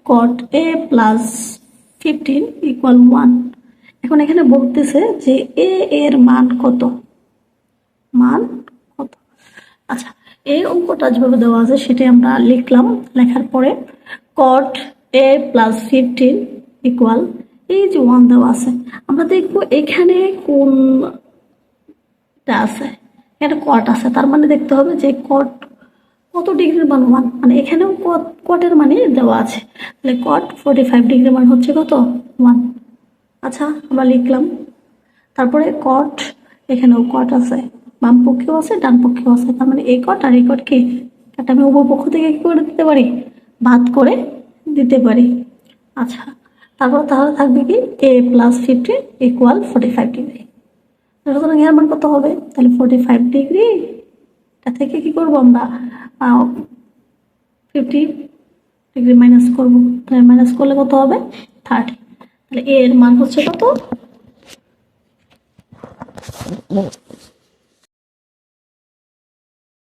cot a plus 15 equal 1। এখন এখানে বলতেছে যে a এর মান কত, আচ্ছা এই অঙ্কটা যেভাবে দেওয়া আছে সেটাই আমরা লিখলাম। লেখার পরে cot a plus 15 ইকুয়াল এই যে 1 দেওয়া আছে, আমরা দেখবো এখানে কোনটা আছে, এখানে cot আছে, তার মানে দেখতে হবে যে cot কত ডিগ্রির মান 1, মানে এখানেও কটের মানে দেওয়া আছে, তাহলে cot 45 ডিগ্রির মান হচ্ছে কত 1। আচ্ছা আমরা লিখলাম। তারপরে cot, এখানেও cot আছে, বাম পক্ষেও আছে ডান পক্ষেও আছে, তার মানে এই cot আর এই cot কি এটা আমি উভয় পক্ষ থেকে কি করে দিতে পারি, ভাগ করে দিতে পারি। আচ্ছা তারপর তাহলে থাকবে কি a plus 15 equal 45 ডিগ্রি। সুতরাং এর মান কত হবে, তাহলে 45 ডিগ্রি এটা থেকে কি করবো আমরা 50 ডিগ্রি মাইনাস করবো, তাহলে মাইনাস করলে কত হবে 30। তাহলে এর মান হচ্ছে কত